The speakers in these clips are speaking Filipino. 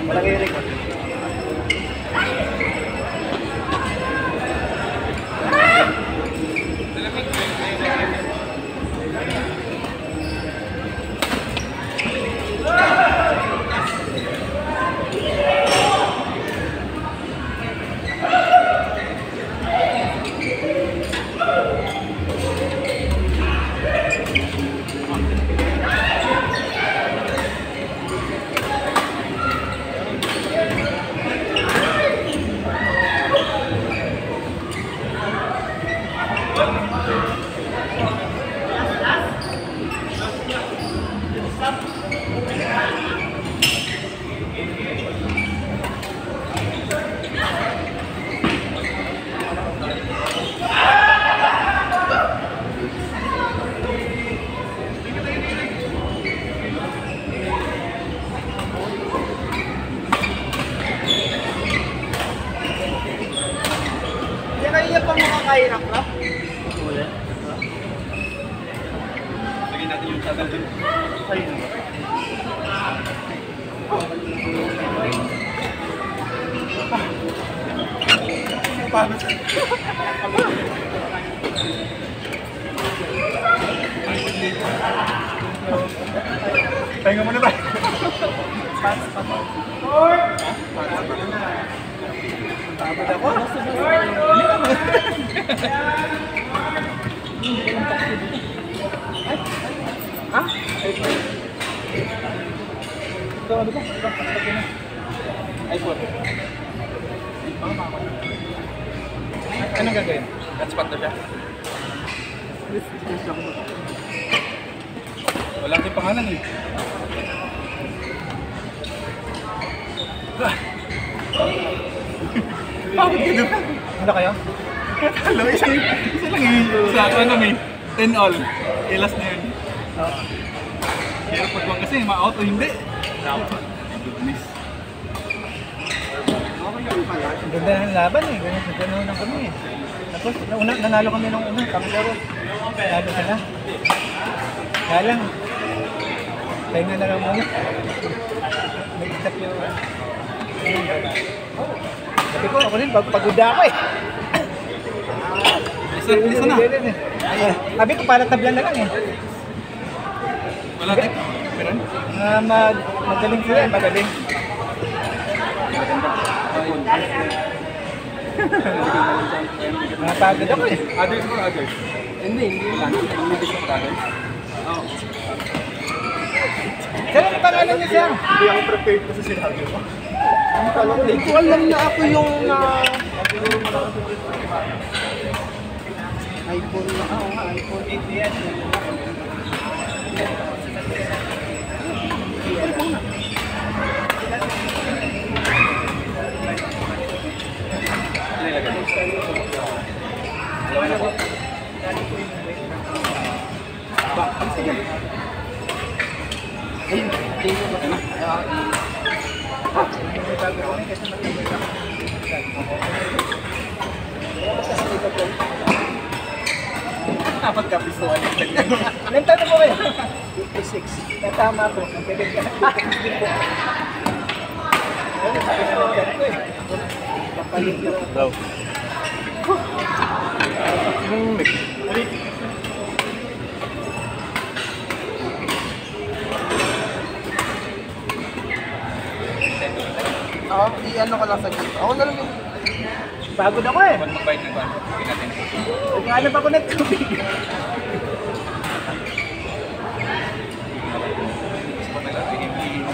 Walang i-record. Kahirap na? Wala. Lagyan natin yung channel dun. Ayun na ba? Paano? Pahinga muna tayo. Tabad ako. Ha? Ito ano ba? iPhone. Anong gagawin? Hotspot na siya? Wala kang pangalan eh. Bakit gano'n? Ano kayo? Hello, isa lang yun. Sa ano may 10 all. Ilas na yun. Hirap pagwang kasi, ma-out o hindi. Goodness. Ang ganda ng laban eh. Ganun lang kami eh. Tapos, nanalo kami nung una. Pero, nanalo sila. Kaya lang, pahinga na lang muna. Nag-stop yung... Sabi ko, ako rin, pagod ako eh. Isa na. Sabi ko, para tablan na lang eh. Wala tayo? Meron? Magaling sila eh, magaling. Napagod ako eh. Others or others? Hindi ko pagkagod. Kaya ang pangalan niya siya? Hindi ako prepared kasi sinabi ko. Hindi ko alam na ako yung iPhone na ako nga, iPhone 8 yan. Dapat kapisuan yung ganyan. Ilan taon na po kayo? 56. Natama po. Nagkagad ka. Hindi po. Ano, sabi na lang ko eh. Kapalit yun. Daw. Oo, i-ano ko lang sa dito. Ako na lang yung... Pagod ako eh. Magbayad na ba? Sige natin. Naghanap ako ng tubig.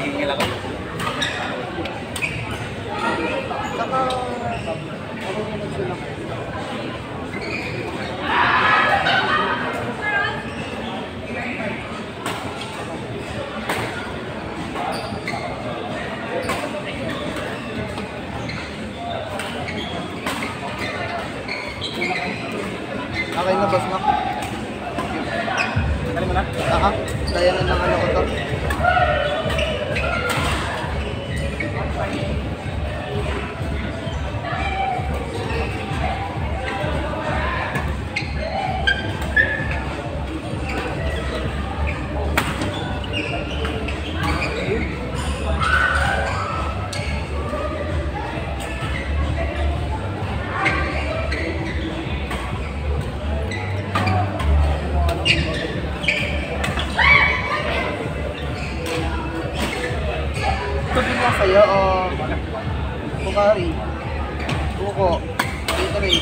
Hihingil ako. Saka... ako naman sila. Okay na, boss, no? Kali mo na? Daya na ng ano ko to. Tubig na sa'yo o Bukari. Buko. Gatorade.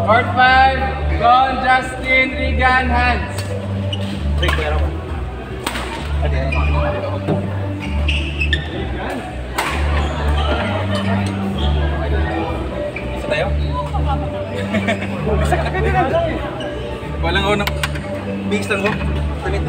Court 5, Don Justin Regan Hans. Isa tayo? Isa ka na kanina. Walang ako ng mix lang ko. Tamit.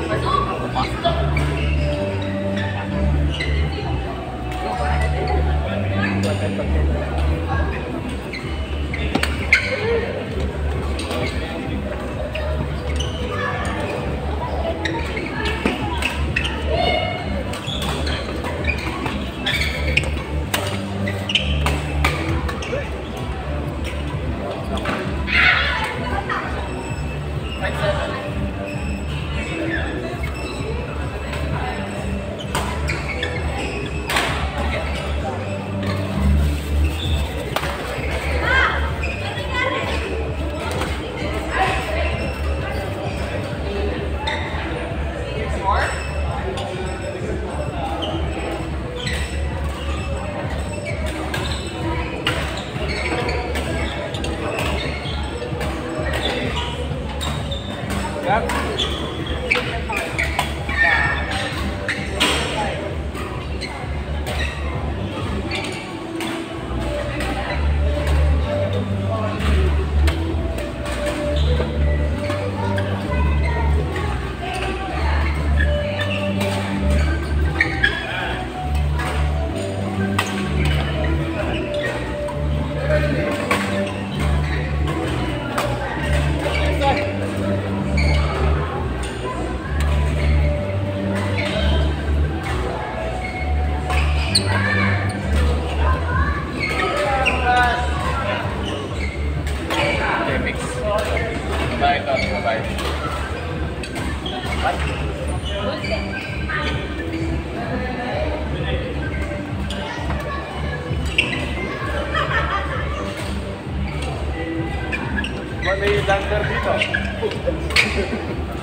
May lander dito.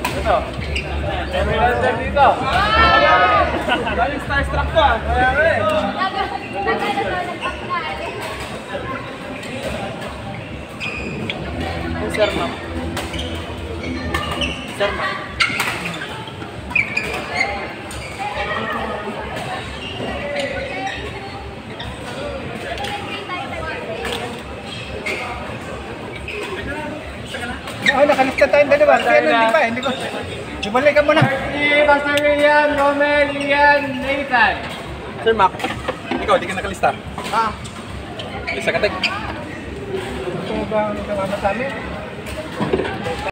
Ito. May lander dito. Galing starstruck to ah. Kaya nga eh. Sir ma'am. Sir ma'am. Oh, nakalista tayong dalawa. Kaya hindi pa, hindi ko. Ibalik ka muna. Pastor Ian, Romel, Ian, Nathan. Sir Mac, ikaw, di ka nakalista. Ah. Isa ka tek. Ito ba ang nagkakama sa amin?